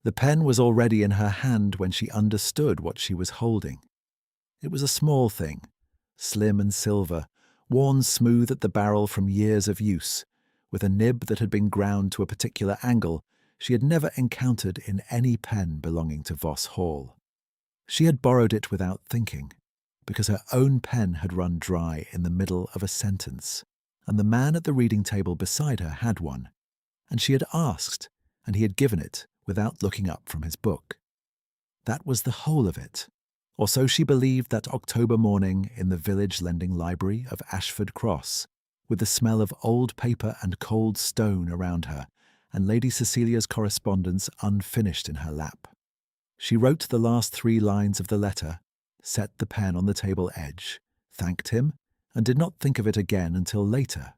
The pen was already in her hand when she understood what she was holding. It was a small thing, slim and silver, worn smooth at the barrel from years of use, with a nib that had been ground to a particular angle she had never encountered in any pen belonging to Voss Hall. She had borrowed it without thinking, because her own pen had run dry in the middle of a sentence, and the man at the reading table beside her had one, and she had asked, and he had given it without looking up from his book. That was the whole of it, or so she believed that October morning in the village lending library of Ashford Cross, with the smell of old paper and cold stone around her, and Lady Cecilia's correspondence unfinished in her lap. She wrote the last 3 lines of the letter, set the pen on the table edge, thanked him, and did not think of it again until later.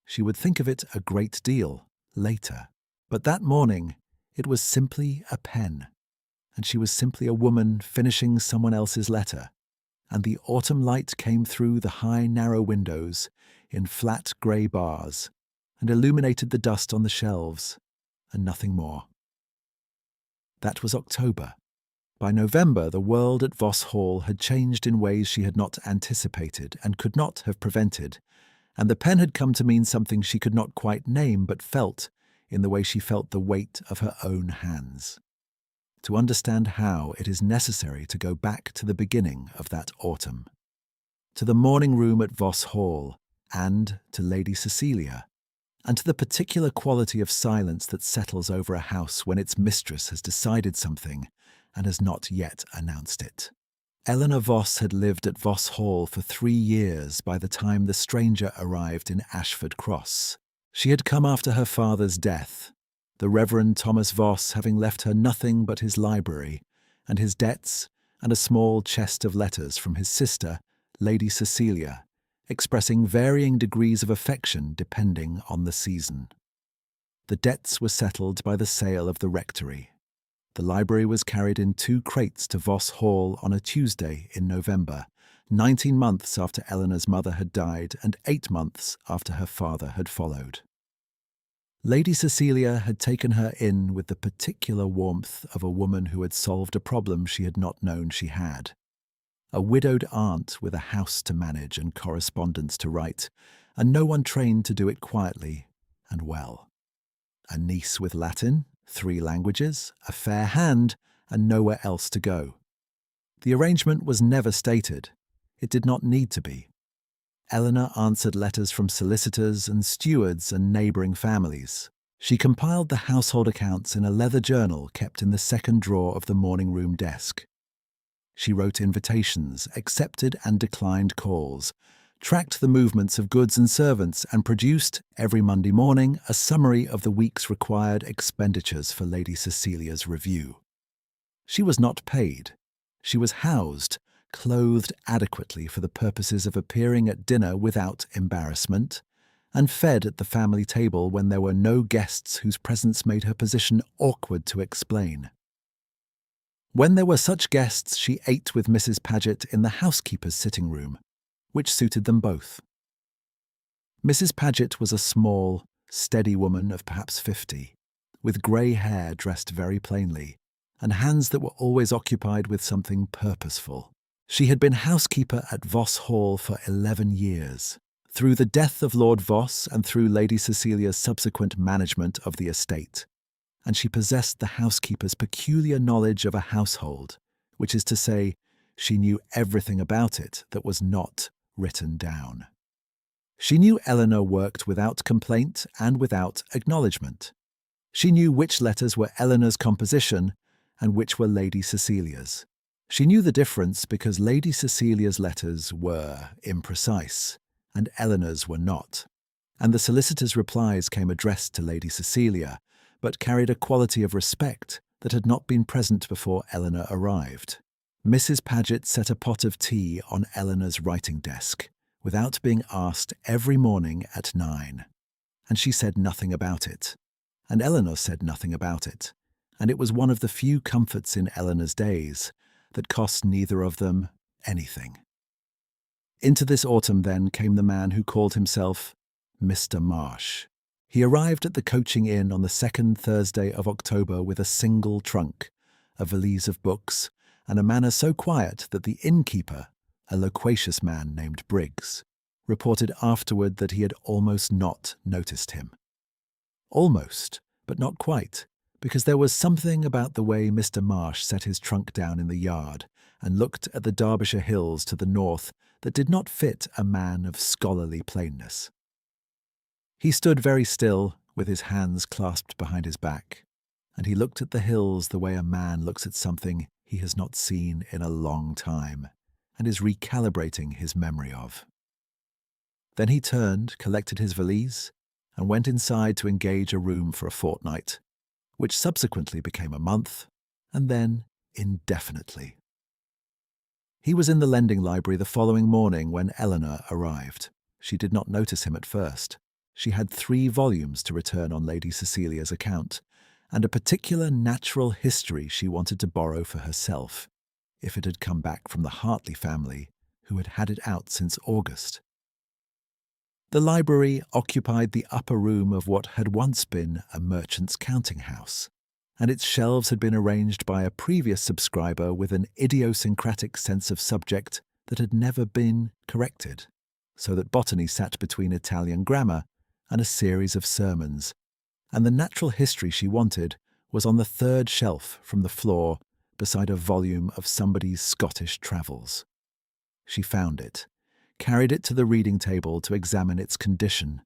She would think of it a great deal later. But that morning, it was simply a pen, and she was simply a woman finishing someone else's letter, and the autumn light came through the high, narrow windows in flat grey bars and illuminated the dust on the shelves, and nothing more. That was October. By November, the world at Voss Hall had changed in ways she had not anticipated and could not have prevented, and the pen had come to mean something she could not quite name but felt in the way she felt the weight of her own hands. To understand how, it is necessary to go back to the beginning of that autumn, to the morning room at Voss Hall, and to Lady Cecilia, and to the particular quality of silence that settles over a house when its mistress has decided something and has not yet announced it. Eleanor Voss had lived at Voss Hall for 3 years by the time the stranger arrived in Ashford Cross. She had come after her father's death, the Reverend Thomas Voss having left her nothing but his library and his debts and a small chest of letters from his sister, Lady Cecilia, expressing varying degrees of affection depending on the season. The debts were settled by the sale of the rectory. The library was carried in 2 crates to Voss Hall on a Tuesday in November, 19 months after Eleanor's mother had died and 8 months after her father had followed. Lady Cecilia had taken her in with the particular warmth of a woman who had solved a problem she had not known she had. A widowed aunt with a house to manage and correspondence to write, and no one trained to do it quietly and well. A niece with Latin, 3 languages, a fair hand, and nowhere else to go. The arrangement was never stated. It did not need to be. Eleanor answered letters from solicitors and stewards and neighbouring families. She compiled the household accounts in a leather journal kept in the second drawer of the morning room desk. She wrote invitations, accepted and declined calls, tracked the movements of goods and servants, and produced, every Monday morning, a summary of the week's required expenditures for Lady Cecilia's review. She was not paid. She was housed, clothed adequately for the purposes of appearing at dinner without embarrassment, and fed at the family table when there were no guests whose presence made her position awkward to explain. When there were such guests, she ate with Mrs. Paget in the housekeeper's sitting room, which suited them both. Mrs. Paget was a small, steady woman of perhaps 50, with grey hair dressed very plainly, and hands that were always occupied with something purposeful. She had been housekeeper at Voss Hall for 11 years, through the death of Lord Voss and through Lady Cecilia's subsequent management of the estate, and she possessed the housekeeper's peculiar knowledge of a household, which is to say, she knew everything about it that was not written down. She knew Eleanor worked without complaint and without acknowledgement. She knew which letters were Eleanor's composition and which were Lady Cecilia's. She knew the difference because Lady Cecilia's letters were imprecise and Eleanor's were not, and the solicitor's replies came addressed to Lady Cecilia, but carried a quality of respect that had not been present before Eleanor arrived. Mrs. Paget set a pot of tea on Eleanor's writing desk, without being asked every morning at 9, and she said nothing about it, and Eleanor said nothing about it, and it was one of the few comforts in Eleanor's days that cost neither of them anything. Into this autumn, then, came the man who called himself Mr. Marsh. He arrived at the coaching inn on the second Thursday of October with a single trunk, a valise of books, and a manner so quiet that the innkeeper, a loquacious man named Briggs, reported afterward that he had almost not noticed him. Almost, but not quite, because there was something about the way Mr. Marsh set his trunk down in the yard and looked at the Derbyshire hills to the north that did not fit a man of scholarly plainness. He stood very still, with his hands clasped behind his back, and he looked at the hills the way a man looks at something he has not seen in a long time and is recalibrating his memory of. Then he turned, collected his valise, and went inside to engage a room for a fortnight, which subsequently became a month, and then indefinitely. He was in the lending library the following morning when Eleanor arrived. She did not notice him at first. She had 3 volumes to return on Lady Cecilia's account, and a particular natural history she wanted to borrow for herself, if it had come back from the Hartley family, who had had it out since August. The library occupied the upper room of what had once been a merchant's counting house, and its shelves had been arranged by a previous subscriber with an idiosyncratic sense of subject that had never been corrected, so that botany sat between Italian grammar and a series of sermons, and the natural history she wanted was on the 3rd shelf from the floor beside a volume of somebody's Scottish travels. She found it, carried it to the reading table to examine its condition,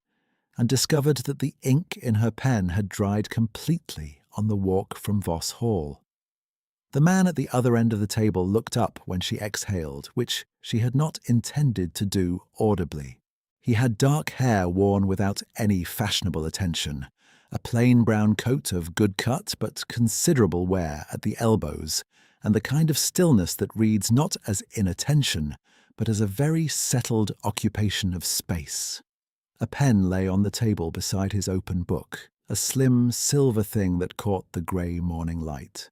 and discovered that the ink in her pen had dried completely on the walk from Voss Hall. The man at the other end of the table looked up when she exhaled, which she had not intended to do audibly. He had dark hair worn without any fashionable attention, a plain brown coat of good cut but considerable wear at the elbows, and the kind of stillness that reads not as inattention, but as a very settled occupation of space. A pen lay on the table beside his open book, a slim silver thing that caught the grey morning light.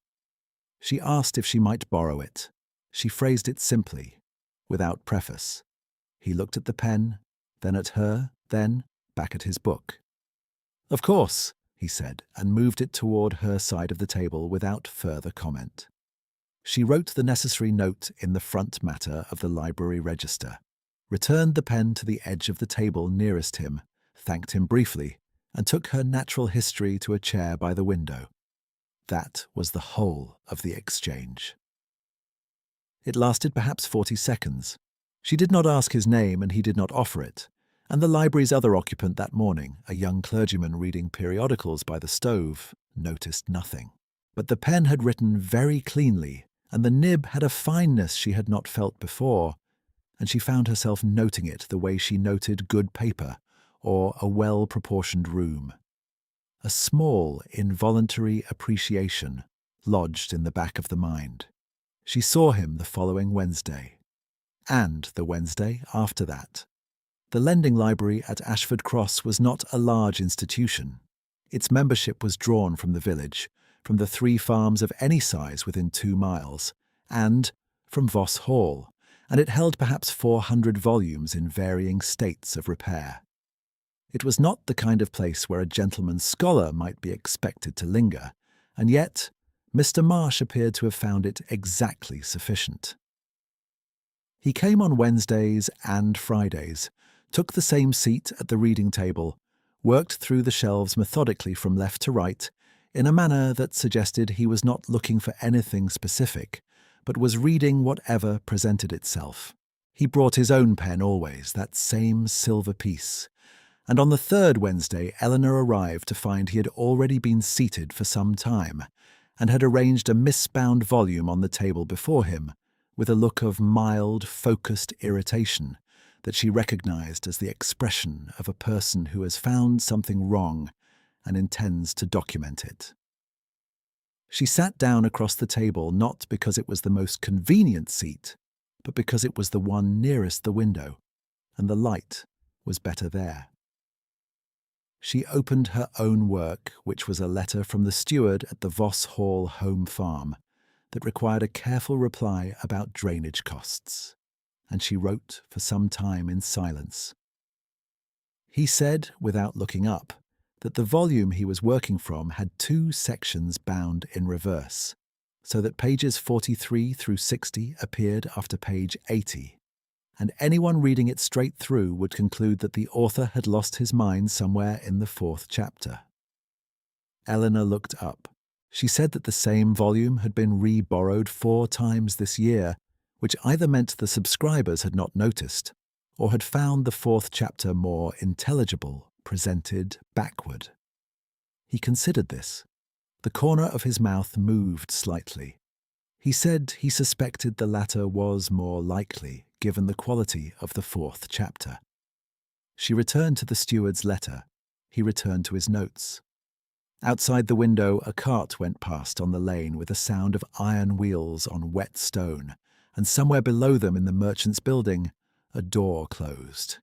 She asked if she might borrow it. She phrased it simply, without preface. He looked at the pen, then at her, then back at his book. "Of course," he said, and moved it toward her side of the table without further comment. She wrote the necessary note in the front matter of the library register, returned the pen to the edge of the table nearest him, thanked him briefly, and took her natural history to a chair by the window. That was the whole of the exchange. It lasted perhaps 40 seconds. She did not ask his name and he did not offer it, and the library's other occupant that morning, a young clergyman reading periodicals by the stove, noticed nothing. But the pen had written very cleanly, and the nib had a fineness she had not felt before, and she found herself noting it the way she noted good paper or a well-proportioned room. A small, involuntary appreciation lodged in the back of the mind. She saw him the following Wednesday, and the Wednesday after that. The lending library at Ashford Cross was not a large institution. Its membership was drawn from the village, from the 3 farms of any size within 2 miles, and from Voss Hall, and it held perhaps 400 volumes in varying states of repair. It was not the kind of place where a gentleman scholar might be expected to linger, and yet Mr. Marsh appeared to have found it exactly sufficient. He came on Wednesdays and Fridays, took the same seat at the reading table, worked through the shelves methodically from left to right, in a manner that suggested he was not looking for anything specific, but was reading whatever presented itself. He brought his own pen always, that same silver piece, and on the 3rd Wednesday Eleanor arrived to find he had already been seated for some time, and had arranged a misbound volume on the table before him, with a look of mild, focused irritation that she recognized as the expression of a person who has found something wrong and intends to document it. She sat down across the table not because it was the most convenient seat, but because it was the one nearest the window, and the light was better there. She opened her own work, which was a letter from the steward at the Voss Hall home farm, that required a careful reply about drainage costs, and she wrote for some time in silence. He said, without looking up, that the volume he was working from had two sections bound in reverse, so that pages 43 through 60 appeared after page 80, and anyone reading it straight through would conclude that the author had lost his mind somewhere in the fourth chapter. Eleanor looked up. She said that the same volume had been re-borrowed 4 times this year, which either meant the subscribers had not noticed, or had found the fourth chapter more intelligible, presented backward. He considered this. The corner of his mouth moved slightly. He said he suspected the latter was more likely, given the quality of the fourth chapter. She returned to the steward's letter. He returned to his notes. Outside the window, a cart went past on the lane with a sound of iron wheels on wet stone, and somewhere below them in the merchant's building, a door closed,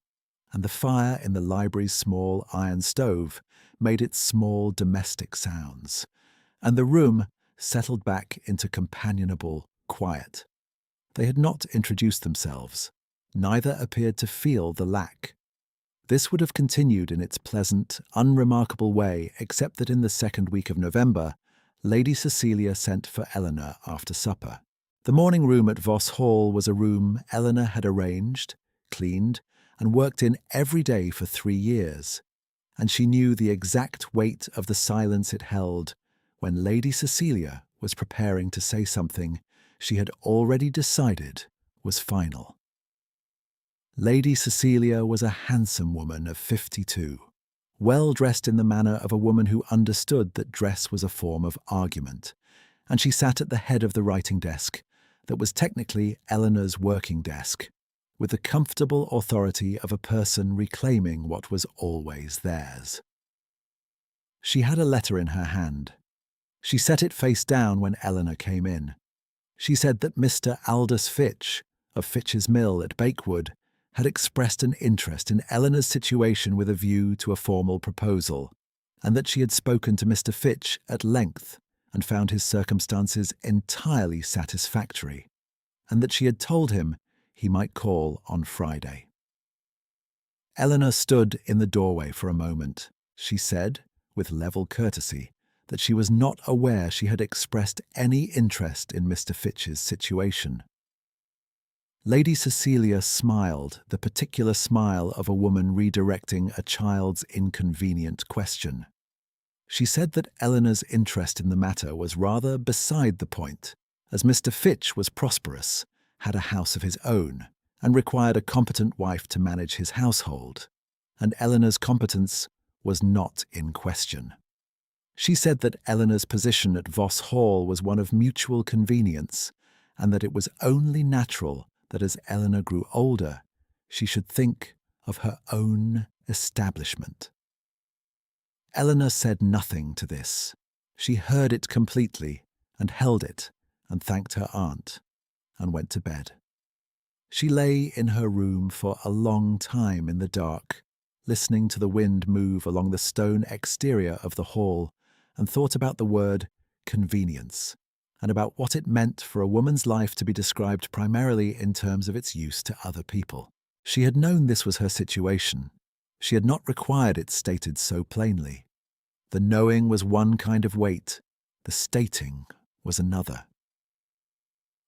and the fire in the library's small iron stove made its small domestic sounds, and the room settled back into companionable quiet. They had not introduced themselves. Neither appeared to feel the lack. This would have continued in its pleasant, unremarkable way, except that in the second week of November, Lady Cecilia sent for Eleanor after supper. The morning room at Voss Hall was a room Eleanor had arranged, cleaned, and worked in every day for 3 years, and she knew the exact weight of the silence it held when Lady Cecilia was preparing to say something she had already decided was final. Lady Cecilia was a handsome woman of 52, well dressed in the manner of a woman who understood that dress was a form of argument, and she sat at the head of the writing desk that was technically Eleanor's working desk, with the comfortable authority of a person reclaiming what was always theirs. She had a letter in her hand. She set it face down when Eleanor came in. She said that Mr. Aldous Fitch, of Fitch's Mill at Bakewood, had expressed an interest in Eleanor's situation with a view to a formal proposal, and that she had spoken to Mr. Fitch at length and found his circumstances entirely satisfactory, and that she had told him he might call on Friday. Eleanor stood in the doorway for a moment. She said, with level courtesy, that she was not aware she had expressed any interest in Mr. Fitch's situation. Lady Cecilia smiled, the particular smile of a woman redirecting a child's inconvenient question. She said that Eleanor's interest in the matter was rather beside the point, as Mr. Fitch was prosperous, had a house of his own, and required a competent wife to manage his household, and Eleanor's competence was not in question. She said that Eleanor's position at Voss Hall was one of mutual convenience, and that it was only natural that as Eleanor grew older, she should think of her own establishment. Eleanor said nothing to this. She heard it completely, and held it, and thanked her aunt, and went to bed. She lay in her room for a long time in the dark, listening to the wind move along the stone exterior of the hall, and thought about the word convenience, and about what it meant for a woman's life to be described primarily in terms of its use to other people. She had known this was her situation. She had not required it stated so plainly. The knowing was one kind of weight, the stating was another.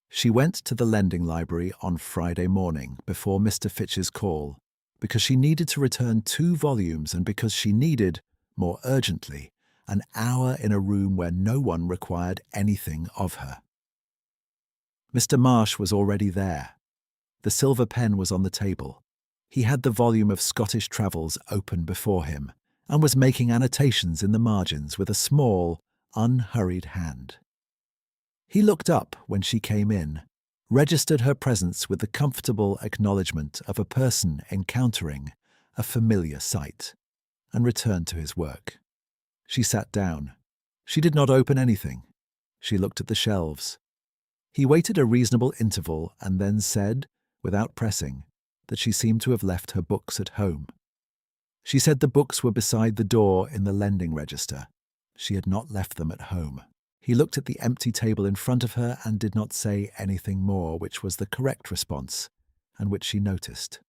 She went to the lending library on Friday morning before Mr. Fitch's call, because she needed to return 2 volumes and because she needed, more urgently, an hour in a room where no one required anything of her. Mr. Marsh was already there. The silver pen was on the table. He had the volume of Scottish Travels open before him, and was making annotations in the margins with a small, unhurried hand. He looked up when she came in, registered her presence with the comfortable acknowledgement of a person encountering a familiar sight, and returned to his work. She sat down. She did not open anything. She looked at the shelves. He waited a reasonable interval and then said, without pressing, that she seemed to have left her books at home. She said the books were beside the door in the lending register. She had not left them at home. He looked at the empty table in front of her and did not say anything more, which was the correct response, and which she noticed.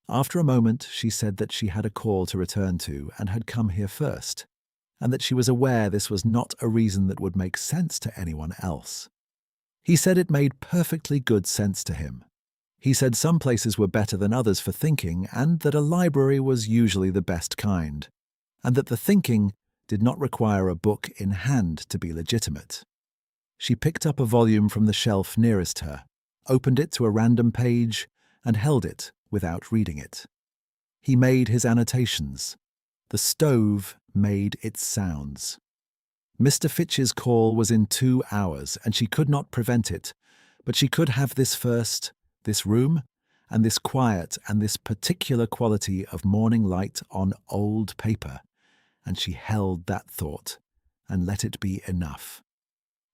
After a moment, she said that she had a call to return to and had come here first, and that she was aware this was not a reason that would make sense to anyone else. He said it made perfectly good sense to him. He said some places were better than others for thinking, and that a library was usually the best kind, and that the thinking did not require a book in hand to be legitimate. She picked up a volume from the shelf nearest her, opened it to a random page, and held it without reading it. He made his annotations. The stove made its sounds. Mr. Fitch's call was in 2 hours, and she could not prevent it, but she could have this first, this room, and this quiet and this particular quality of morning light on old paper, and she held that thought, and let it be enough.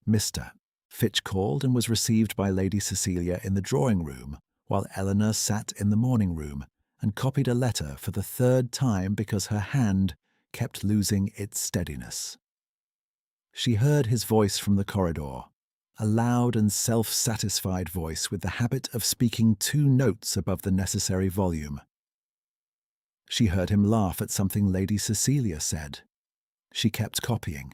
Mr. Fitch called and was received by Lady Cecilia in the drawing-room, while Eleanor sat in the morning-room and copied a letter for the 3rd time because her hand kept losing its steadiness. She heard his voice from the corridor, a loud and self-satisfied voice with the habit of speaking 2 notes above the necessary volume. She heard him laugh at something Lady Cecilia said. She kept copying.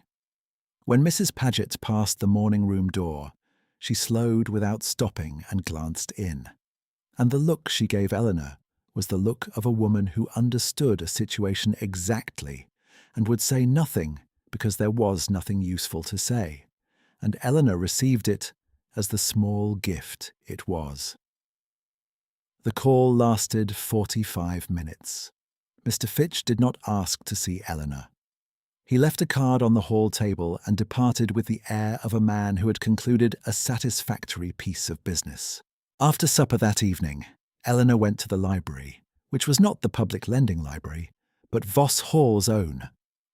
When Mrs. Paget passed the morning-room door, she slowed without stopping and glanced in, and the look she gave Eleanor was the look of a woman who understood a situation exactly and would say nothing because there was nothing useful to say, and Eleanor received it as the small gift it was. The call lasted 45 minutes. Mr. Fitch did not ask to see Eleanor. He left a card on the hall table and departed with the air of a man who had concluded a satisfactory piece of business. After supper that evening, Eleanor went to the library, which was not the public lending library, but Voss Hall's own,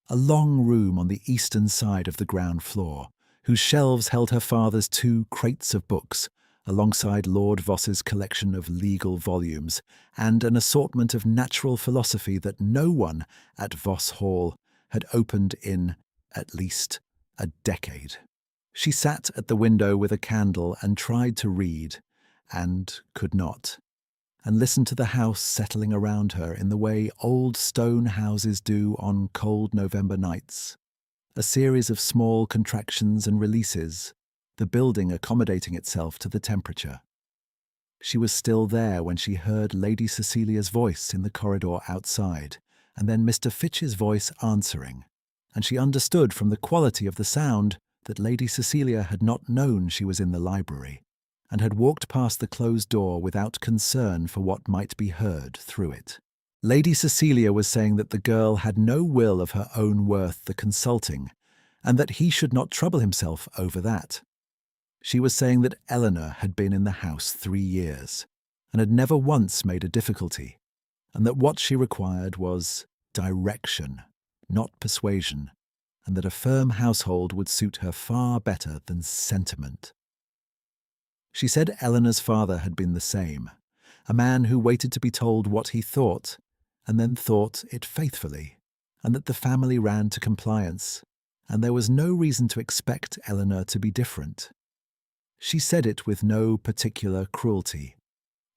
a long room on the eastern side of the ground floor, whose shelves held her father's 2 crates of books, alongside Lord Voss's collection of legal volumes, and an assortment of natural philosophy that no one at Voss Hall had opened in, at least, a decade. She sat at the window with a candle and tried to read, and could not, and listened to the house settling around her in the way old stone houses do on cold November nights. A series of small contractions and releases, the building accommodating itself to the temperature. She was still there when she heard Lady Cecilia's voice in the corridor outside, and then Mr. Fitch's voice answering, and she understood from the quality of the sound that Lady Cecilia had not known she was in the library, and had walked past the closed door without concern for what might be heard through it. Lady Cecilia was saying that the girl had no will of her own worth the consulting, and that he should not trouble himself over that. She was saying that Eleanor had been in the house 3 years, and had never once made a difficulty, and that what she required was direction, not persuasion, and that a firm household would suit her far better than sentiment. She said Eleanor's father had been the same, a man who waited to be told what he thought, and then thought it faithfully, and that the family ran to compliance, and there was no reason to expect Eleanor to be different. She said it with no particular cruelty.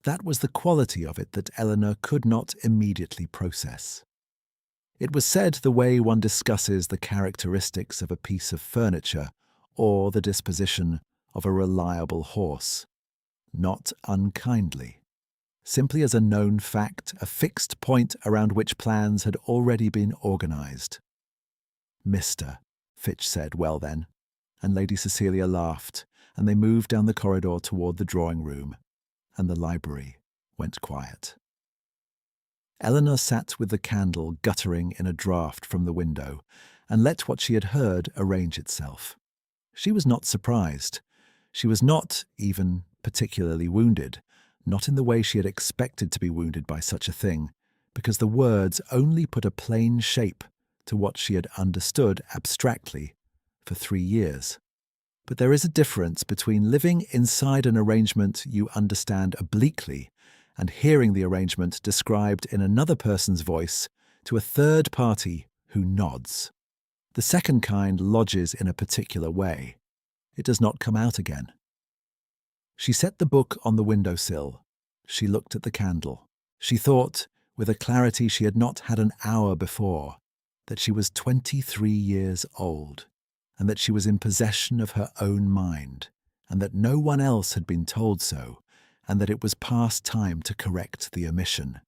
That was the quality of it that Eleanor could not immediately process. It was said the way one discusses the characteristics of a piece of furniture or the disposition of a reliable horse, not unkindly, simply as a known fact, a fixed point around which plans had already been organized. Mr. Fitch said, "Well then," and Lady Cecilia laughed, and they moved down the corridor toward the drawing-room, and the library went quiet. Eleanor sat with the candle guttering in a draught from the window, and let what she had heard arrange itself. She was not surprised. She was not, even, particularly wounded, not in the way she had expected to be wounded by such a thing, because the words only put a plain shape to what she had understood abstractly for 3 years. But there is a difference between living inside an arrangement you understand obliquely and hearing the arrangement described in another person's voice to a third party who nods. The second kind lodges in a particular way. It does not come out again. She set the book on the windowsill. She looked at the candle. She thought, with a clarity she had not had an hour before, that she was 23 years old, and that she was in possession of her own mind, and that no one else had been told so, and that it was past time to correct the omission.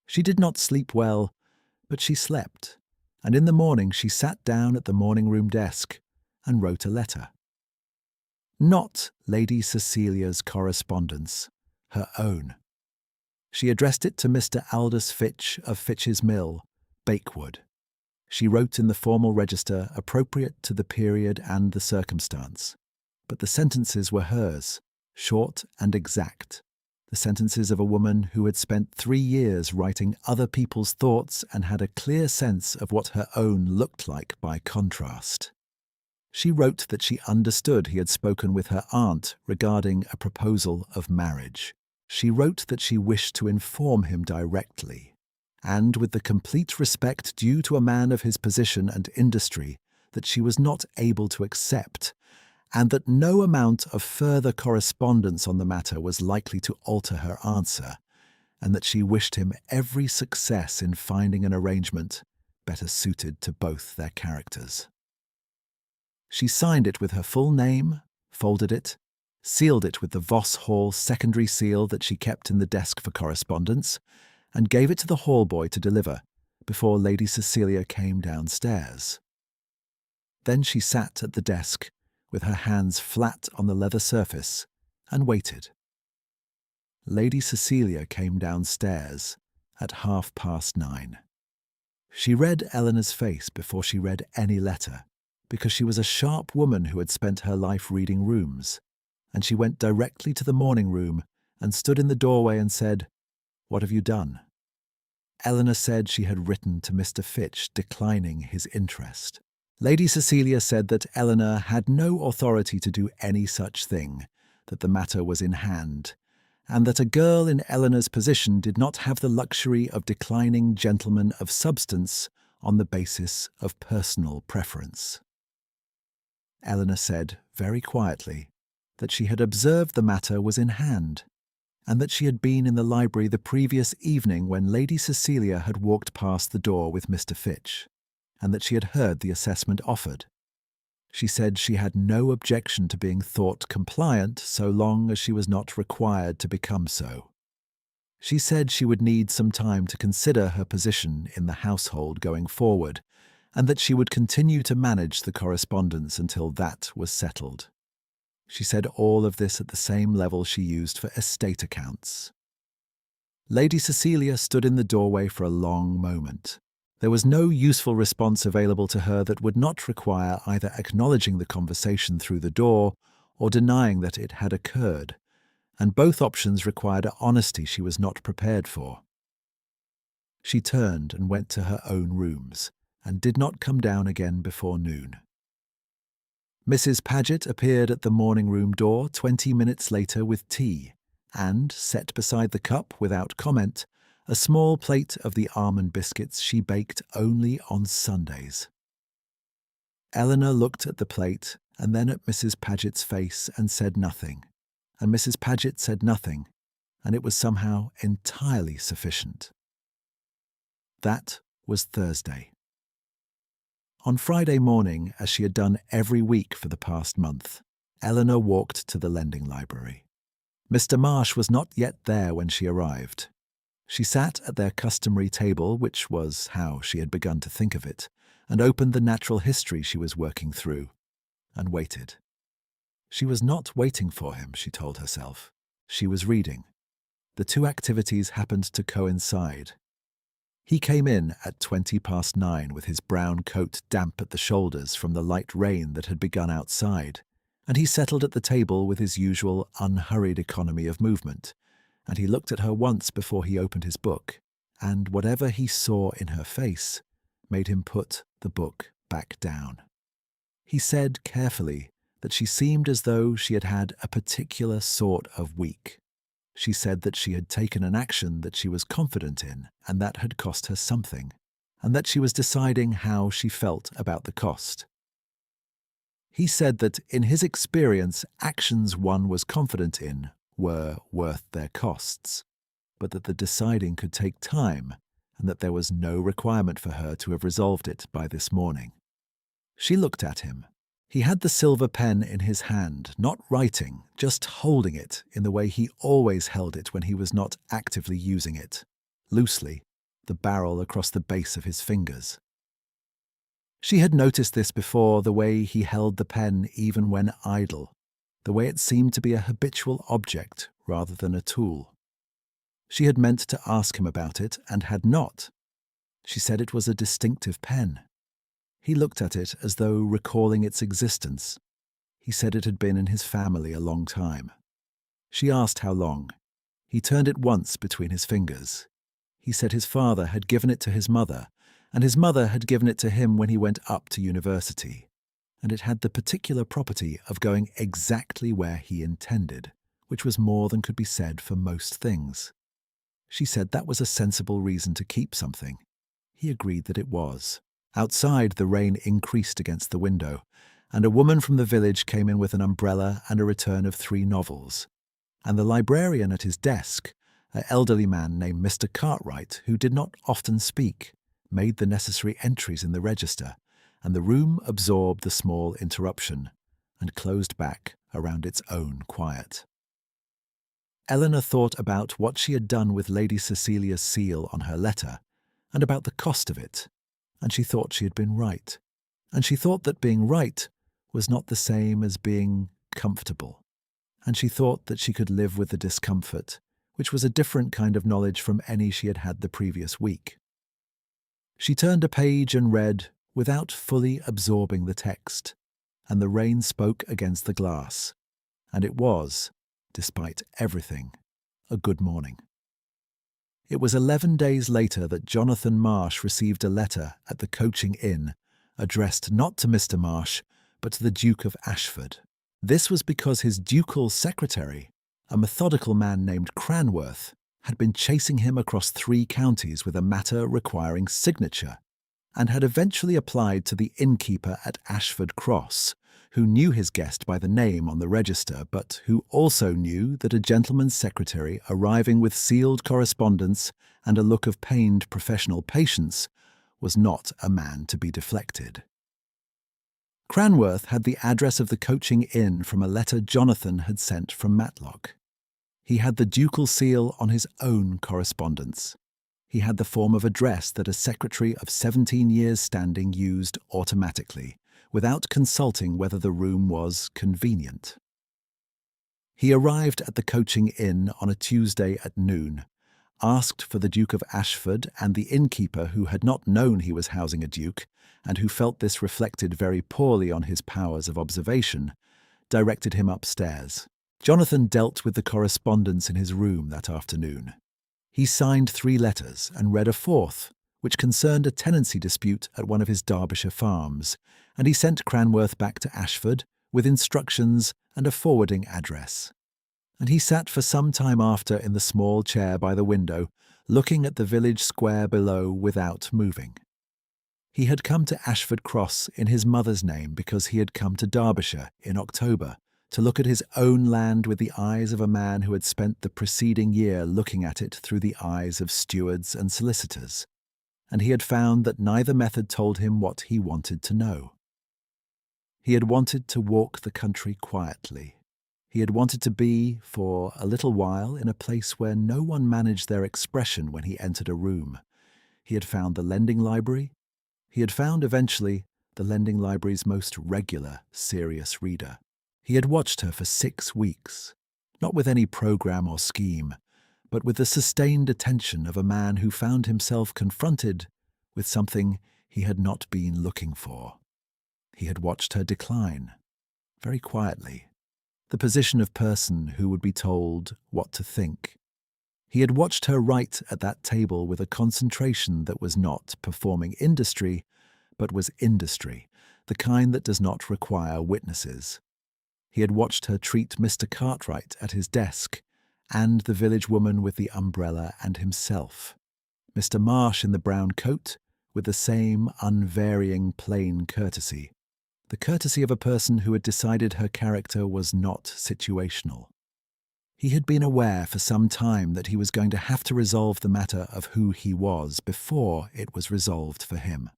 She did not sleep well, but she slept, and in the morning she sat down at the morning-room desk and wrote a letter. Not Lady Cecilia's correspondence, her own. She addressed it to Mr. Aldous Fitch of Fitch's Mill, Bakewood. She wrote in the formal register appropriate to the period and the circumstance, but the sentences were hers, short and exact, the sentences of a woman who had spent 3 years writing other people's thoughts and had a clear sense of what her own looked like by contrast. She wrote that she understood he had spoken with her aunt regarding a proposal of marriage. She wrote that she wished to inform him directly, and with the complete respect due to a man of his position and industry, that she was not able to accept, and that no amount of further correspondence on the matter was likely to alter her answer, and that she wished him every success in finding an arrangement better suited to both their characters. She signed it with her full name, folded it, sealed it with the Voss Hall secondary seal that she kept in the desk for correspondence, and gave it to the hall boy to deliver before Lady Cecilia came downstairs. Then she sat at the desk with her hands flat on the leather surface and waited. Lady Cecilia came downstairs at 9:30. She read Eleanor's face before she read any letter, because she was a sharp woman who had spent her life reading rooms, and she went directly to the morning room and stood in the doorway and said, "What have you done?" Eleanor said she had written to Mr. Fitch declining his interest. Lady Cecilia said that Eleanor had no authority to do any such thing, that the matter was in hand, and that a girl in Eleanor's position did not have the luxury of declining gentlemen of substance on the basis of personal preference. Eleanor said, very quietly, that she had observed the matter was in hand, and that she had been in the library the previous evening when Lady Cecilia had walked past the door with Mr. Fitch, and that she had heard the assessment offered. She said she had no objection to being thought compliant so long as she was not required to become so. She said she would need some time to consider her position in the household going forward, and that she would continue to manage the correspondence until that was settled. She said all of this at the same level she used for estate accounts. Lady Cecilia stood in the doorway for a long moment. There was no useful response available to her that would not require either acknowledging the conversation through the door or denying that it had occurred, and both options required an honesty she was not prepared for. She turned and went to her own rooms, and did not come down again before noon. Mrs. Paget appeared at the morning-room door 20 minutes later with tea, and, set beside the cup without comment, a small plate of the almond biscuits she baked only on Sundays. Eleanor looked at the plate and then at Mrs. Paget's face and said nothing, and Mrs. Paget said nothing, and it was somehow entirely sufficient. That was Thursday. On Friday morning, as she had done every week for the past month, Eleanor walked to the lending library. Mr. Marsh was not yet there when she arrived. She sat at their customary table, which was how she had begun to think of it, and opened the natural history she was working through, and waited. She was not waiting for him, she told herself. She was reading. The two activities happened to coincide. He came in at 9:20 with his brown coat damp at the shoulders from the light rain that had begun outside, and he settled at the table with his usual unhurried economy of movement, and he looked at her once before he opened his book, and whatever he saw in her face made him put the book back down. He said carefully that she seemed as though she had had a particular sort of week. She said that she had taken an action that she was confident in, and that had cost her something, and that she was deciding how she felt about the cost. He said that, in his experience, actions one was confident in were worth their costs. but that the deciding could take time and that there was no requirement for her to have resolved it by this morning. She looked at him. He had the silver pen in his hand, not writing, just holding it in the way he always held it when he was not actively using it, loosely, the barrel across the base of his fingers. She had noticed this before, the way he held the pen even when idle, the way it seemed to be a habitual object rather than a tool. She had meant to ask him about it and had not. She said it was a distinctive pen. He looked at it as though recalling its existence. He said it had been in his family a long time. She asked how long. He turned it once between his fingers. He said his father had given it to his mother, and his mother had given it to him when he went up to university, and it had the particular property of going exactly where he intended, which was more than could be said for most things. She said that was a sensible reason to keep something. He agreed that it was. Outside, the rain increased against the window, and a woman from the village came in with an umbrella and a return of 3 novels. And the librarian at his desk, an elderly man named Mr. Cartwright, who did not often speak, made the necessary entries in the register, and the room absorbed the small interruption and closed back around its own quiet. Eleanor thought about what she had done with Lady Cecilia's seal on her letter, and about the cost of it, and she thought she had been right, and she thought that being right was not the same as being comfortable, and she thought that she could live with the discomfort, which was a different kind of knowledge from any she had had the previous week. She turned a page and read without fully absorbing the text, and the rain spoke against the glass, and it was, despite everything, a good morning. It was 11 days later that Jonathan Marsh received a letter at the Coaching Inn, addressed not to Mr. Marsh, but to the Duke of Ashford. This was because his ducal secretary, a methodical man named Cranworth, had been chasing him across 3 counties with a matter requiring signature, and had eventually applied to the innkeeper at Ashford Cross, who knew his guest by the name on the register, but who also knew that a gentleman's secretary arriving with sealed correspondence and a look of pained professional patience was not a man to be deflected. Cranworth had the address of the Coaching Inn from a letter Jonathan had sent from Matlock. He had the ducal seal on his own correspondence. He had the form of address that a secretary of 17 years' standing used automatically, without consulting whether the room was convenient. He arrived at the Coaching Inn on a Tuesday at noon, asked for the Duke of Ashford, and the innkeeper, who had not known he was housing a duke, and who felt this reflected very poorly on his powers of observation, directed him upstairs. Jonathan dealt with the correspondence in his room that afternoon. He signed 3 letters and read a 4th, which concerned a tenancy dispute at one of his Derbyshire farms, and he sent Cranworth back to Ashford with instructions and a forwarding address. And he sat for some time after in the small chair by the window, looking at the village square below without moving. He had come to Ashford Cross in his mother's name because he had come to Derbyshire in October to look at his own land with the eyes of a man who had spent the preceding year looking at it through the eyes of stewards and solicitors, and he had found that neither method told him what he wanted to know. He had wanted to walk the country quietly. He had wanted to be, for a little while, in a place where no one managed their expression when he entered a room. He had found the lending library. He had found, eventually, the lending library's most regular, serious reader. He had watched her for 6 weeks, not with any program or scheme, but with the sustained attention of a man who found himself confronted with something he had not been looking for. He had watched her decline, very quietly, the position of person who would be told what to think. He had watched her write at that table with a concentration that was not performing industry, but was industry, the kind that does not require witnesses. He had watched her treat Mr. Cartwright at his desk, and the village woman with the umbrella, and himself. Mr. Marsh in the brown coat, with the same unvarying plain courtesy, the courtesy of a person who had decided her character was not situational. He had been aware for some time that he was going to have to resolve the matter of who he was before it was resolved for him.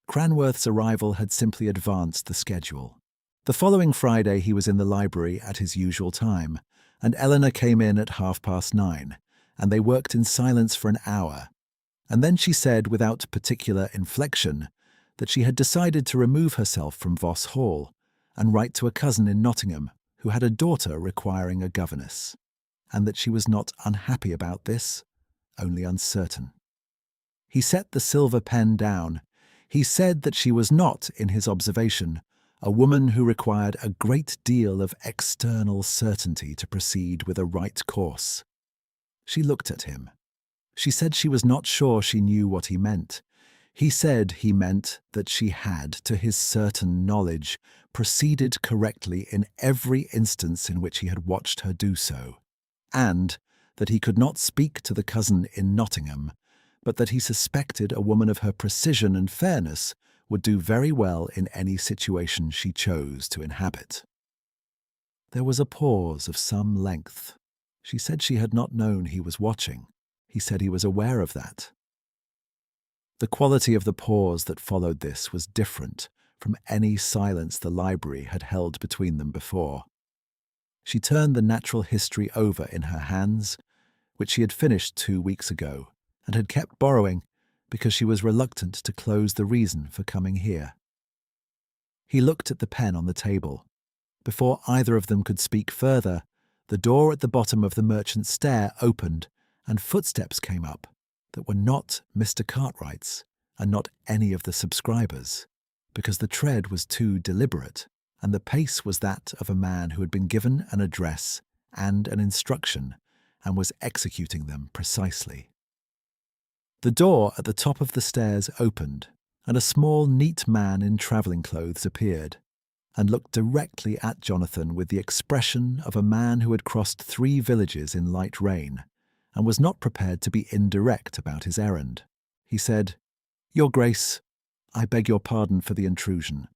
Cranworth's arrival had simply advanced the schedule. The following Friday he was in the library at his usual time, and Eleanor came in at 9:30, and they worked in silence for an hour. And then she said, without particular inflection, that she had decided to remove herself from Voss Hall and write to a cousin in Nottingham who had a daughter requiring a governess, and that she was not unhappy about this, only uncertain. He set the silver pen down. He said that she was not, in his observation, a woman who required a great deal of external certainty to proceed with a right course. She looked at him. She said she was not sure she knew what he meant. He said he meant that she had, to his certain knowledge, proceeded correctly in every instance in which he had watched her do so, and that he could not speak to the cousin in Nottingham, but that he suspected a woman of her precision and fairness would do very well in any situation she chose to inhabit. There was a pause of some length. She said she had not known he was watching. He said he was aware of that. The quality of the pause that followed this was different from any silence the library had held between them before. She turned the natural history over in her hands, which she had finished 2 weeks ago, and had kept borrowing because she was reluctant to close the reason for coming here. He looked at the pen on the table. Before either of them could speak further, the door at the bottom of the merchant's stair opened, and footsteps came up that were not Mr. Cartwright's and not any of the subscribers, because the tread was too deliberate, and the pace was that of a man who had been given an address and an instruction and was executing them precisely. The door at the top of the stairs opened, and a small, neat man in travelling clothes appeared, and looked directly at Jonathan with the expression of a man who had crossed 3 villages in light rain, and was not prepared to be indirect about his errand. He said, "Your Grace, I beg your pardon for the intrusion,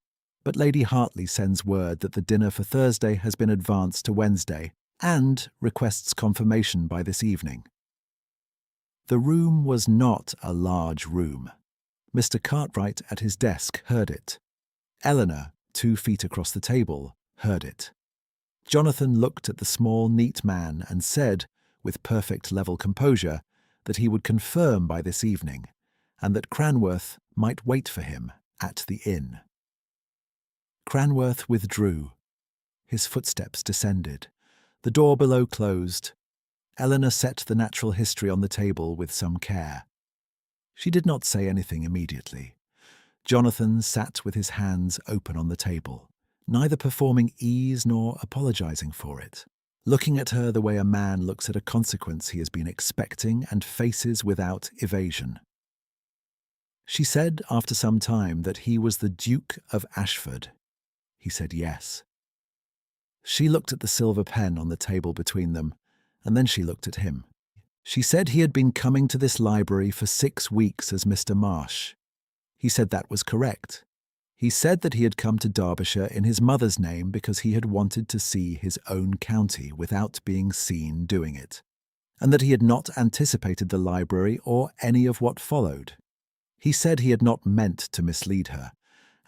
but Lady Hartley sends word that the dinner for Thursday has been advanced to Wednesday, and requests confirmation by this evening." The room was not a large room. Mr. Cartwright at his desk heard it. Eleanor, 2 feet across the table, heard it. Jonathan looked at the small, neat man and said, with perfect level composure, that he would confirm by this evening, and that Cranworth might wait for him at the inn. Cranworth withdrew. His footsteps descended. The door below closed. Eleanor set the natural history on the table with some care. She did not say anything immediately. Jonathan sat with his hands open on the table, neither performing ease nor apologizing for it, looking at her the way a man looks at a consequence he has been expecting and faces without evasion. She said after some time that he was the Duke of Ashford. He said yes. She looked at the silver pen on the table between them, and then she looked at him. She said he had been coming to this library for 6 weeks as Mr. Marsh. He said that was correct. He said that he had come to Derbyshire in his mother's name because he had wanted to see his own county without being seen doing it, and that he had not anticipated the library or any of what followed. He said he had not meant to mislead her,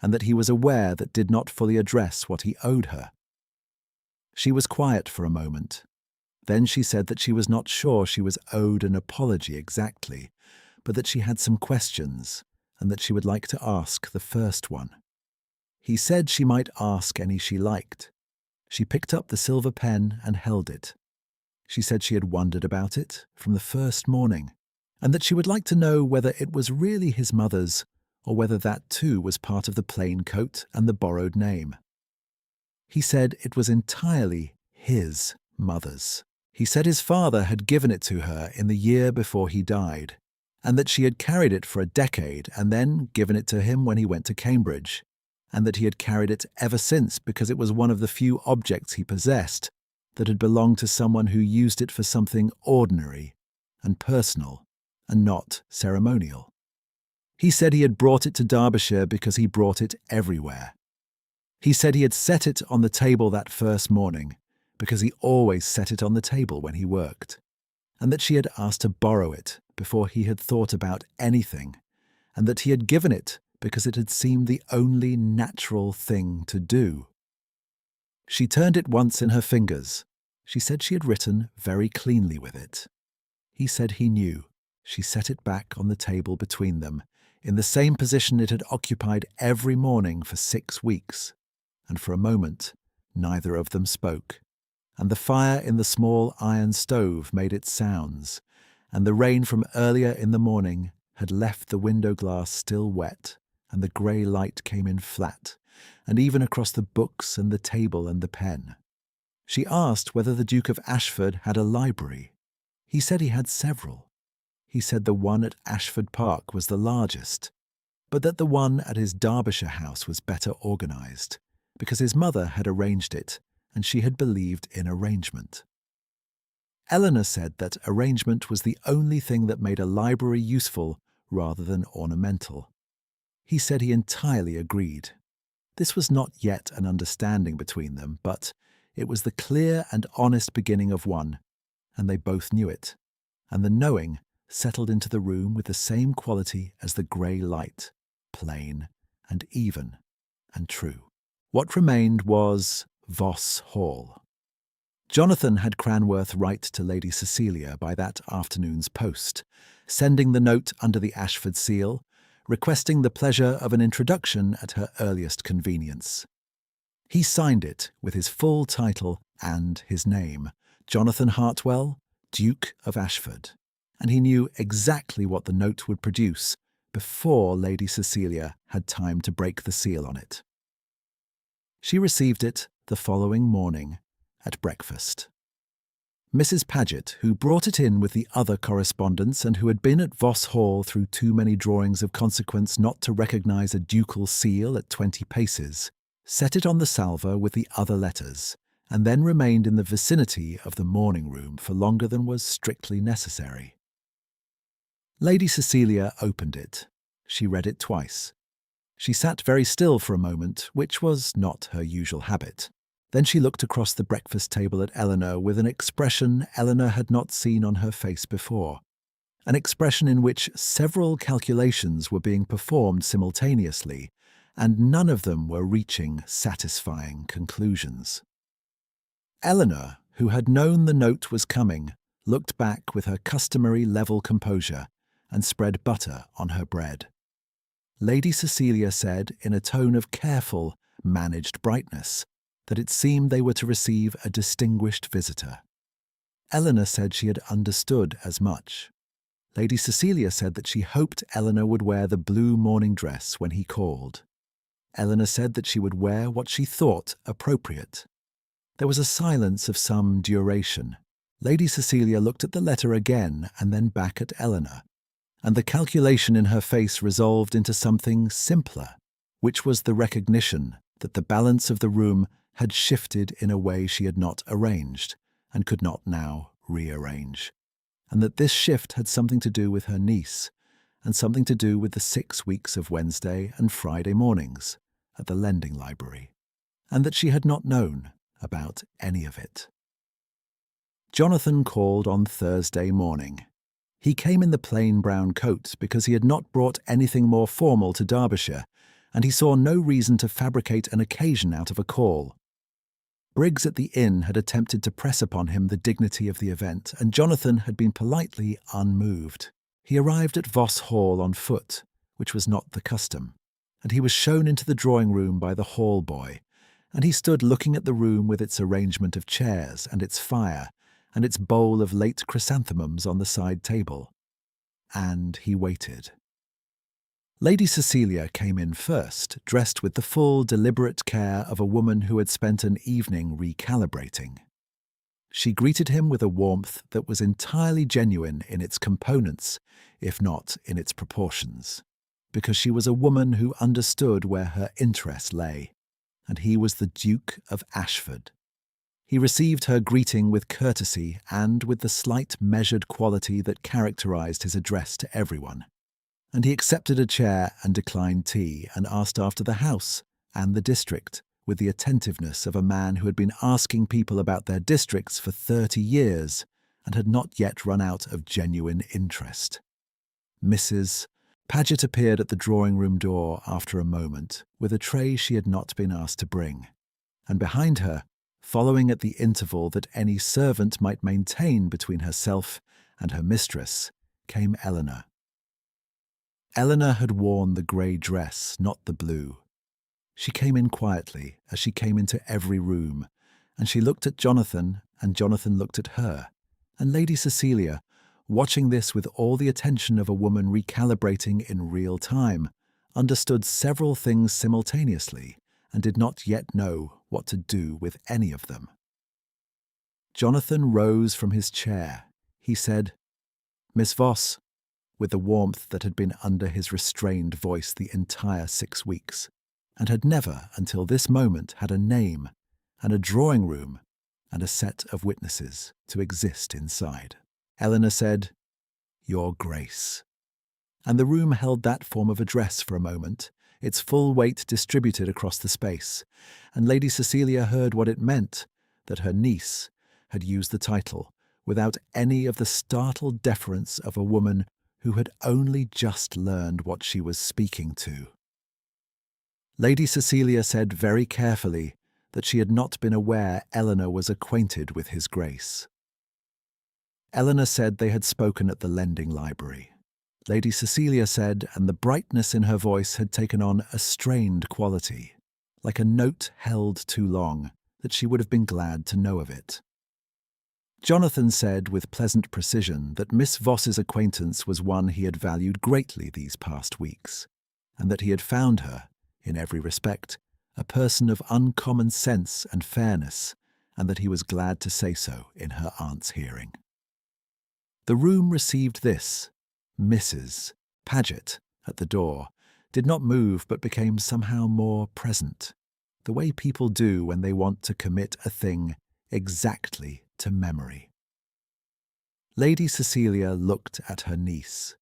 and that he was aware that did not fully address what he owed her. She was quiet for a moment. Then she said that she was not sure she was owed an apology exactly, but that she had some questions, and that she would like to ask the first one. He said she might ask any she liked. She picked up the silver pen and held it. She said she had wondered about it from the first morning, and that she would like to know whether it was really his mother's, or whether that too was part of the plain coat and the borrowed name. He said it was entirely his mother's. He said his father had given it to her in the year before he died, and that she had carried it for a decade and then given it to him when he went to Cambridge, and that he had carried it ever since because it was one of the few objects he possessed that had belonged to someone who used it for something ordinary and personal and not ceremonial. He said he had brought it to Derbyshire because he brought it everywhere. He said he had set it on the table that first morning because he always set it on the table when he worked, and that she had asked to borrow it before he had thought about anything, and that he had given it because it had seemed the only natural thing to do. She turned it once in her fingers. She said she had written very cleanly with it. He said he knew. She set it back on the table between them, in the same position it had occupied every morning for 6 weeks, and for a moment neither of them spoke, and the fire in the small iron stove made its sounds, and the rain from earlier in the morning had left the window glass still wet, and the grey light came in flat, and even across the books and the table and the pen. She asked whether the Duke of Ashford had a library. He said he had several. He said the one at Ashford Park was the largest, but that the one at his Derbyshire house was better organised, because his mother had arranged it, and she had believed in arrangement. Eleanor said that arrangement was the only thing that made a library useful rather than ornamental. He said he entirely agreed. This was not yet an understanding between them, but it was the clear and honest beginning of one, and they both knew it, and the knowing settled into the room with the same quality as the grey light, plain and even and true. What remained was Voss Hall. Jonathan had Cranworth write to Lady Cecilia by that afternoon's post, sending the note under the Ashford seal, requesting the pleasure of an introduction at her earliest convenience. He signed it with his full title and his name, Jonathan Hartwell, Duke of Ashford, and he knew exactly what the note would produce before Lady Cecilia had time to break the seal on it. She received it the following morning at breakfast. Mrs. Paget, who brought it in with the other correspondence and who had been at Voss Hall through too many drawings of consequence not to recognise a ducal seal at 20 paces, set it on the salver with the other letters, and then remained in the vicinity of the morning-room for longer than was strictly necessary. Lady Cecilia opened it. She read it twice. She sat very still for a moment, which was not her usual habit. Then she looked across the breakfast table at Eleanor with an expression Eleanor had not seen on her face before, an expression in which several calculations were being performed simultaneously, and none of them were reaching satisfying conclusions. Eleanor, who had known the note was coming, looked back with her customary level composure and spread butter on her bread. Lady Cecilia said, in a tone of careful, managed brightness, that it seemed they were to receive a distinguished visitor. Eleanor said she had understood as much. Lady Cecilia said that she hoped Eleanor would wear the blue morning dress when he called. Eleanor said that she would wear what she thought appropriate. There was a silence of some duration. Lady Cecilia looked at the letter again and then back at Eleanor, and the calculation in her face resolved into something simpler, which was the recognition that the balance of the room had shifted in a way she had not arranged and could not now rearrange, and that this shift had something to do with her niece and something to do with the 6 weeks of Wednesday and Friday mornings at the lending library, and that she had not known about any of it. Jonathan called on Thursday morning. He came in the plain brown coat because he had not brought anything more formal to Derbyshire, and he saw no reason to fabricate an occasion out of a call. Briggs at the inn had attempted to press upon him the dignity of the event, and Jonathan had been politely unmoved. He arrived at Voss Hall on foot, which was not the custom, and he was shown into the drawing-room by the hall boy, and he stood looking at the room with its arrangement of chairs and its fire and its bowl of late chrysanthemums on the side table. And he waited. Lady Cecilia came in first, dressed with the full, deliberate care of a woman who had spent an evening recalibrating. She greeted him with a warmth that was entirely genuine in its components, if not in its proportions, because she was a woman who understood where her interest lay, and he was the Duke of Ashford. He received her greeting with courtesy and with the slight measured quality that characterized his address to everyone, and he accepted a chair and declined tea and asked after the house and the district, with the attentiveness of a man who had been asking people about their districts for 30 years and had not yet run out of genuine interest. Mrs. Paget appeared at the drawing-room door after a moment with a tray she had not been asked to bring, and behind her, following at the interval that any servant might maintain between herself and her mistress, came Eleanor. Eleanor had worn the grey dress, not the blue. She came in quietly, as she came into every room, and she looked at Jonathan, and Jonathan looked at her, and Lady Cecilia, watching this with all the attention of a woman recalibrating in real time, understood several things simultaneously and did not yet know what to do with any of them. Jonathan rose from his chair. He said, "Miss Voss," with the warmth that had been under his restrained voice the entire 6 weeks, and had never until this moment had a name and a drawing-room and a set of witnesses to exist inside. Eleanor said, "Your Grace." And the room held that form of address for a moment, its full weight distributed across the space, and Lady Cecilia heard what it meant, that her niece had used the title without any of the startled deference of a woman who had only just learned what she was speaking to. Lady Cecilia said very carefully that she had not been aware Eleanor was acquainted with His Grace. Eleanor said they had spoken at the lending library. Lady Cecilia said, and the brightness in her voice had taken on a strained quality, like a note held too long, that she would have been glad to know of it. Jonathan said with pleasant precision that Miss Voss's acquaintance was one he had valued greatly these past weeks, and that he had found her, in every respect, a person of uncommon sense and fairness, and that he was glad to say so in her aunt's hearing. The room received this. Mrs. Paget, at the door, did not move but became somehow more present, the way people do when they want to commit a thing exactly to memory. Lady Cecilia looked at her niece.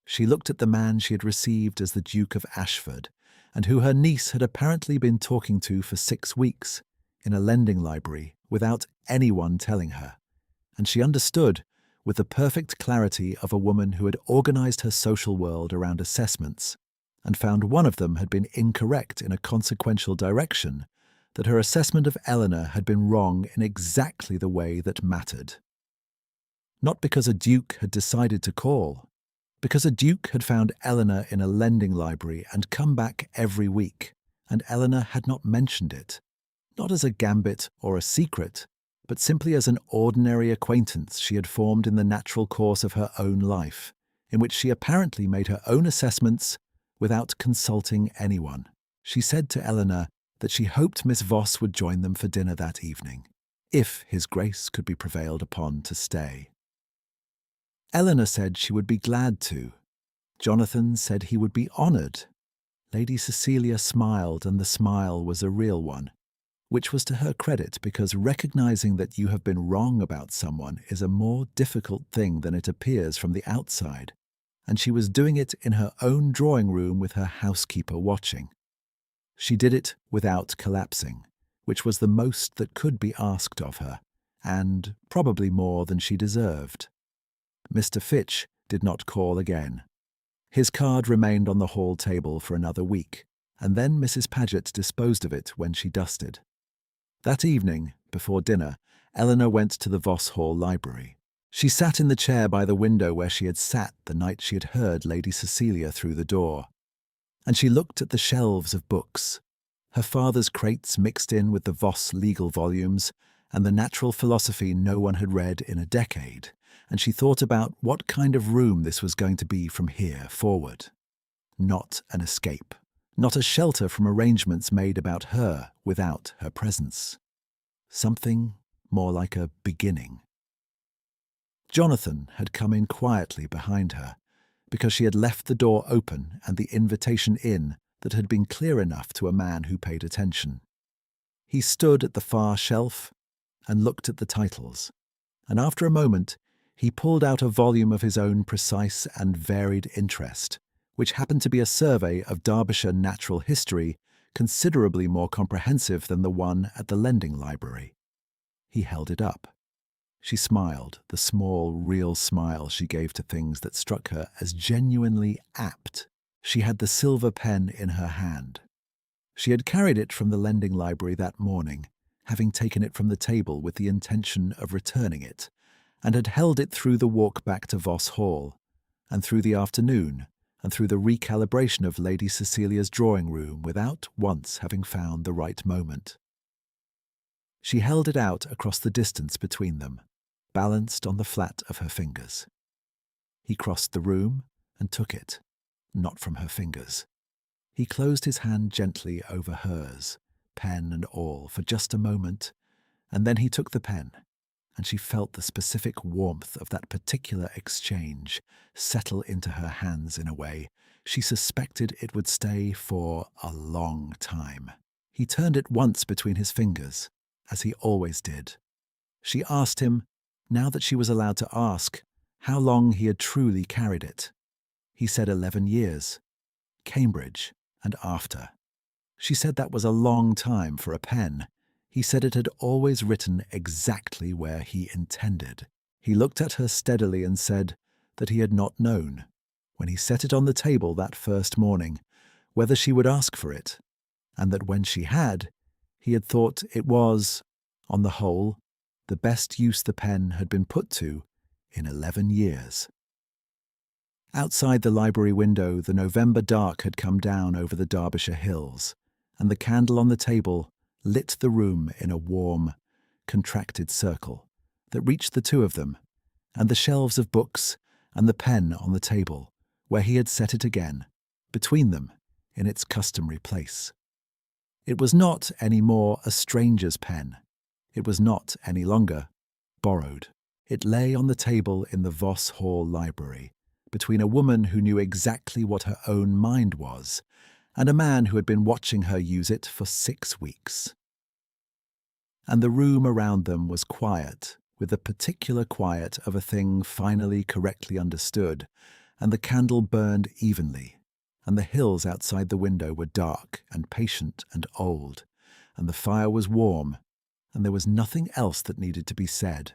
She looked at the man she had received as the Duke of Ashford, and who her niece had apparently been talking to for 6 weeks, in a lending library, without anyone telling her, and she understood, with the perfect clarity of a woman who had organized her social world around assessments, and found one of them had been incorrect in a consequential direction, that her assessment of Eleanor had been wrong in exactly the way that mattered. Not because a duke had decided to call, because a duke had found Eleanor in a lending library and come back every week, and Eleanor had not mentioned it, not as a gambit or a secret, but simply as an ordinary acquaintance she had formed in the natural course of her own life, in which she apparently made her own assessments without consulting anyone. She said to Eleanor that she hoped Miss Voss would join them for dinner that evening, if His Grace could be prevailed upon to stay. Eleanor said she would be glad to. Jonathan said he would be honoured. Lady Cecilia smiled, and the smile was a real one, which was to her credit, because recognizing that you have been wrong about someone is a more difficult thing than it appears from the outside, and she was doing it in her own drawing-room with her housekeeper watching. She did it without collapsing, which was the most that could be asked of her, and probably more than she deserved. Mr. Fitch did not call again. His card remained on the hall table for another week, and then Mrs. Paget disposed of it when she dusted. That evening, before dinner, Eleanor went to the Voss Hall library. She sat in the chair by the window where she had sat the night she had heard Lady Cecilia through the door, and she looked at the shelves of books, her father's crates mixed in with the Voss legal volumes, and the natural philosophy no one had read in a decade, and she thought about what kind of room this was going to be from here forward. Not an escape. Not a shelter from arrangements made about her without her presence. Something more like a beginning. Jonathan had come in quietly behind her, because she had left the door open and the invitation in that had been clear enough to a man who paid attention. He stood at the far shelf and looked at the titles, and after a moment he pulled out a volume of his own precise and varied interest, which happened to be a survey of Derbyshire natural history considerably more comprehensive than the one at the lending library. He held it up. She smiled, the small, real smile she gave to things that struck her as genuinely apt. She had the silver pen in her hand. She had carried it from the lending library that morning, having taken it from the table with the intention of returning it, and had held it through the walk back to Voss Hall, and through the afternoon, and through the recalibration of Lady Cecilia's drawing room without once having found the right moment. She held it out across the distance between them, balanced on the flat of her fingers. He crossed the room and took it, not from her fingers. He closed his hand gently over hers, pen and all, for just a moment, and then he took the pen, and she felt the specific warmth of that particular exchange settle into her hands in a way she suspected it would stay for a long time. He turned it once between his fingers, as he always did. She asked him, now that she was allowed to ask, how long he had truly carried it. He said 11 years. Cambridge and after. She said that was a long time for a pen. He said it had always written exactly where he intended. He looked at her steadily and said that he had not known, when he set it on the table that first morning, whether she would ask for it, and that when she had, he had thought it was, on the whole, the best use the pen had been put to in 11 years. Outside the library window, the November dark had come down over the Derbyshire hills, and the candle on the table lit the room in a warm, contracted circle that reached the two of them, and the shelves of books and the pen on the table, where he had set it again, between them, in its customary place. It was not any more a stranger's pen. It was not any longer borrowed. It lay on the table in the Voss Hall library, between a woman who knew exactly what her own mind was, and a man who had been watching her use it for 6 weeks. And the room around them was quiet, with the particular quiet of a thing finally correctly understood, and the candle burned evenly, and the hills outside the window were dark and patient and old, and the fire was warm, and there was nothing else that needed to be said.